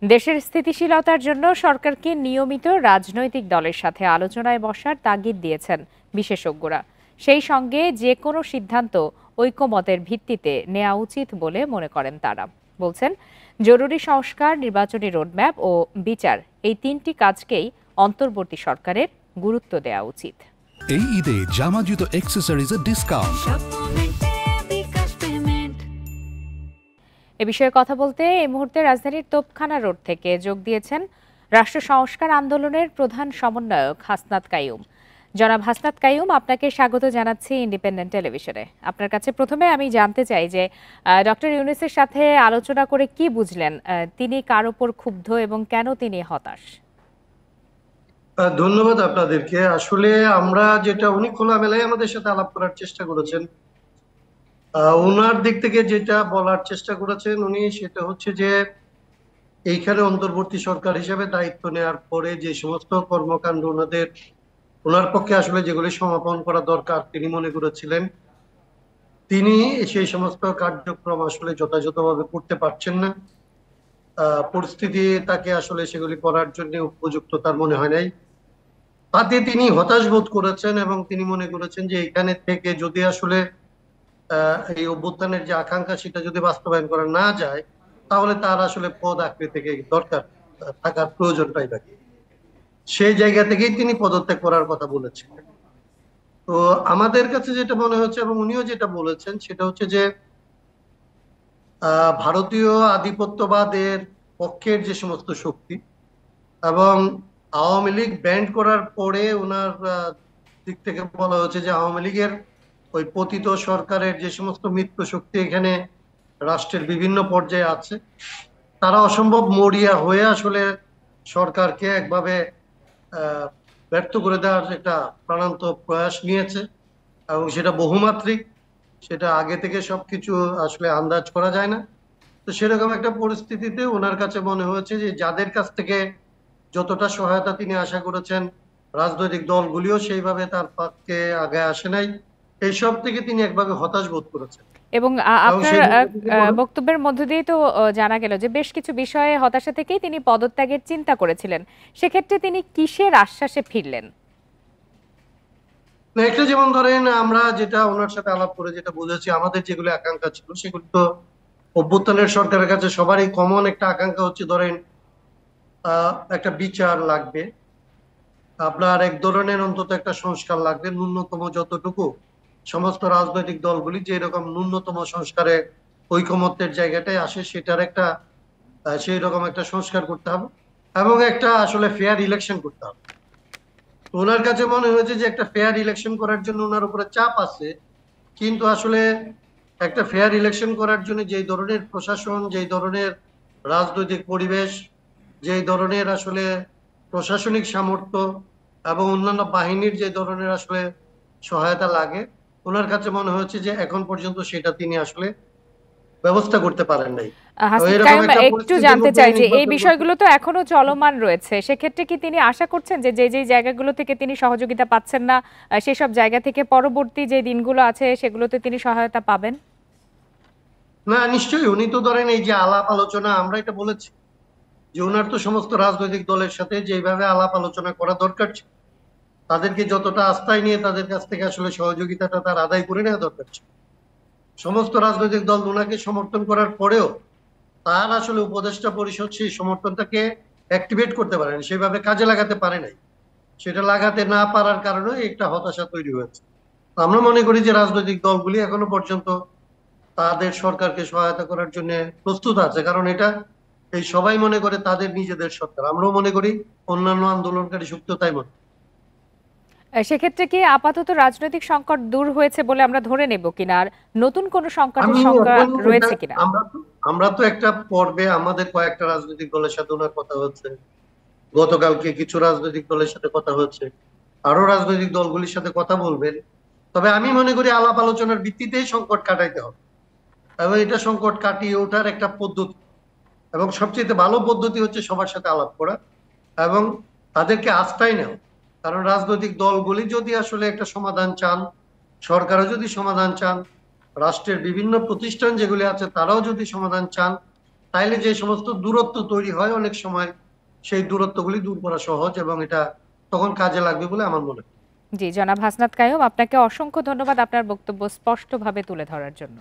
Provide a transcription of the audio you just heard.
দেশের স্থিতিশীলতার জন্য সরকারকে নিয়মিত রাজনৈতিক দলের সাথে আলোচনায় বসার তাগিদ দিয়েছেন বিশেষজ্ঞরা। সেই সঙ্গে যে কোনো সিদ্ধান্ত ঐকমত্যের ভিত্তিতে নেওয়া উচিত বলে মনে করেন তারা। বলছেন, জরুরি সংস্কার, নির্বাচনী রোডম্যাপ ও বিচার, এই তিনটি কাজকেই অন্তর্বর্তী সরকারের গুরুত্ব দেওয়া উচিত। এই ঈদে জামা জুতো অ্যাক্সেসরিজের ডিসকাউন্ট। এ বিষয়ে কথা বলতে এই মুহূর্তে রাজধানীর তোপখানা রোড থেকে যোগ দিয়েছেন রাষ্ট্র সংস্কার আন্দোলনের প্রধান সমন্বয়ক হাসনাত কাইয়ুম। জনাব হাসনাত কাইয়ুম, আপনাকে স্বাগত জানাচ্ছি ইন্ডিপেন্ডেন্ট টেলিভিশনে। আপনার কাছে প্রথমে আমি জানতে চাই যে ডক্টর ইউনূসের সাথে আলোচনা করে কি বুঝলেন, তিনি কার উপর ক্ষুব্ধ এবং কেন তিনি হতাশ? ধন্যবাদ আপনাদেরকে। আসলে আমরা যেটা উনি খোলামেলায় আমাদের সাথে আলাপ করার চেষ্টা করেছেন, ওনার দিক থেকে যেটা বলার চেষ্টা করেছেন উনি, সেটা হচ্ছে যে এইখানে অন্তর্বর্তী সরকার হিসেবে দায়িত্ব নেওয়ার পরে যে সমস্ত কর্মকাণ্ড ওনার পক্ষে আসলে যেগুলি সমাপন করা দরকার তিনি মনে করেছিলেন, তিনি সেই সমস্ত কার্যক্রম আসলে যথাযথভাবে করতে পারছেন না। পরিস্থিতি তাকে আসলে সেগুলি করার জন্য উপযুক্ত তার মনে হয় নাই। তাতে তিনি হতাশ বোধ করেছেন এবং তিনি মনে করেছেন যে এখানে থেকে যদি আসলে এই অভ্যুত্থানের যে আকাঙ্ক্ষা সেটা যদি বাস্তবায়ন করা না যায়, তাহলে তার আসলে পদ আঁকড়ে থেকে দরকার থাকার প্রয়োজনটাই বাকি। সেই জায়গা থেকেই তিনি পদত্যাগ করার কথা বলেছেন। তো আমাদের কাছে যেটা মনে হচ্ছে এবং উনিও যেটা বলেছেন সেটা হচ্ছে যে ভারতীয় আধিপত্যবাদের পক্ষের যে সমস্ত শক্তি এবং আওয়ামী লীগ ব্যান্ড করার পরে ওনার দিক থেকে বলা হচ্ছে যে আওয়ামী লীগের ওই পতিত সরকারের যে সমস্ত মিত্র শক্তি এখানে রাষ্ট্রের বিভিন্ন পর্যায়ে আছে, তারা অসম্ভব মরিয়া হয়ে আসলে সরকারকে একভাবে ব্যর্থ করে দেওয়ার একটা প্রাণান্ত প্রয়াস নিয়েছে এবং সেটা বহুমাত্রিক, সেটা আগে থেকে সবকিছু আসলে আন্দাজ করা যায় না। তো সেরকম একটা পরিস্থিতিতে ওনার কাছে মনে হয়েছে যে যাদের কাছ থেকে যতটা সহায়তা তিনি আশা করেছেন, রাজনৈতিক দলগুলিও সেইভাবে তার পক্ষে আগে আসে নাই, এইসব থেকে তিনি একভাবে হতাশ বোধ করেছেন। এবং আপনার বক্তব্যের মধ্য দিয়ে তো জানা গেল যে বেশ কিছু বিষয়ে হতাশা থেকেই তিনি পদত্যাগের চিন্তা করেছিলেন। সেক্ষেত্রে তিনি কিসের আশ্বাসে ফিরলেন? একটা যেমন ধরেন, আমরা যেটা ওনার সাথে আলাপ করে যেটা বুঝেছি, আমাদের যেগুলো আকাঙ্ক্ষা ছিল সেগুলো তো অভ্যুত্থানের সরকারের কাছে সবারই কমন একটা আকাঙ্ক্ষা হচ্ছে, ধরেন একটা বিচার লাগবে, আপনার এক ধরনের অন্তত একটা সংস্কার লাগবে, ন্যূনতম যতটুকু সমস্ত রাজনৈতিক দলগুলি যে এরকম ন্যূনতম সংস্কারে ঐকমত্যের জায়গাটায় আসে, সেটার একটা সেই রকম একটা সংস্কার করতে হবে এবং একটা আসলে ফেয়ার ইলেকশন করতে হবে। ওনার কাছে মনে হয়েছে যে একটা ফেয়ার ইলেকশন করার জন্য ওনার উপরে চাপ আছে, কিন্তু আসলে একটা ফেয়ার ইলেকশন করার জন্য যেই ধরনের প্রশাসন, যেই ধরনের রাজনৈতিক পরিবেশ, যেই ধরনের আসলে প্রশাসনিক সামর্থ্য এবং অন্যান্য বাহিনীর যে ধরনের আসলে সহায়তা লাগে, ওনার কাছে মনে হচ্ছে যে এখন পর্যন্ত সেটা তিনি আসলে ব্যবস্থা করতে পারেন নাই। হাসনাত কাইয়ুম, একটু জানতে চাই যে এই বিষয়গুলো তো এখনো চলমান রয়েছে, সেক্ষেত্রে কি তিনি আশা করছেন যে যে জায়গাগুলো থেকে তিনি সহযোগিতা পাচ্ছেন না সেসব জায়গা থেকে পরবর্তী যে দিনগুলো আছে সেগুলোতে তিনি সহায়তা পাবেন? না, নিশ্চয়ই। উনি তো ধরেন এই যে আলাপ আলোচনা, আমরা এটা বলেছি যে ওনার তো সমস্ত রাজনৈতিক দলের সাথে যেভাবে আলাপ আলোচনা করা দরকার ছিল, তাদেরকে যতটা আস্থায় নিয়ে তাদের কাছ থেকে আসলে সহযোগিতাটা তার আদায় করে নেওয়া দরকার ছিল। সমস্ত রাজনৈতিক দল ওনাকে সমর্থন করার পরেও তার আসলে উপদেষ্টা পরিষদ সেই সমর্থনটাকে অ্যাক্টিভেট করতে পারেনি, সেভাবে কাজে লাগাতে পারে নাই। সেটা লাগাতে না পারার কারণে একটা হতাশা তৈরি হয়েছে। আমরা মনে করি যে রাজনৈতিক দলগুলি এখনো পর্যন্ত তাদের সরকারকে সহায়তা করার জন্য প্রস্তুত আছে, কারণ এটা এই সবাই মনে করে তাদের নিজেদের সরকার। আমরাও মনে করি, অন্যান্য আন্দোলনকারী শক্তি তাই মনে। সেক্ষেত্রে কি আপাতত রাজনৈতিক সংকট দূর হয়েছে বলে আমরা ধরে নেব কিনা, আর নতুন কোন সংকটের শঙ্কা রয়েছে কিনা? আমরা তো একটা পর্বে আমাদের কয়েকটা রাজনৈতিক দলের সাথে ওনার কথা হচ্ছে, গতকালকে কিছু রাজনৈতিক দলের সাথে কথা হচ্ছে, আরো রাজনৈতিক দলগুলির সাথে কথা বলবেন। তবে আমি মনে করি আলাপ আলোচনার ভিত্তিতেই সংকট কাটাইতে হবে এবং এটা সংকট কাটিয়ে ওঠার একটা পদ্ধতি, এবং সবচেয়ে ভালো পদ্ধতি হচ্ছে সবার সাথে আলাপ করা এবং তাদেরকে আস্থায় নেওয়া। কারণ রাজনৈতিক দলগুলি যদি আসলে একটা সমাধান চান, সরকারও যদি সমাধান চান, রাষ্ট্রের বিভিন্ন প্রতিষ্ঠান যেগুলি আছে তারাও যদি সমাধান চান, তাইলে যে সমস্ত দূরত্ব তৈরি হয় অনেক সময় সেই দূরত্বগুলি দূর করা সহজ এবং এটা তখন কাজে লাগবে বলে আমার মনে হয়। জি, জনাব হাসনাত কাইয়ুম, আপনাকে অসংখ্য ধন্যবাদ আপনার বক্তব্য স্পষ্টভাবে তুলে ধরার জন্য।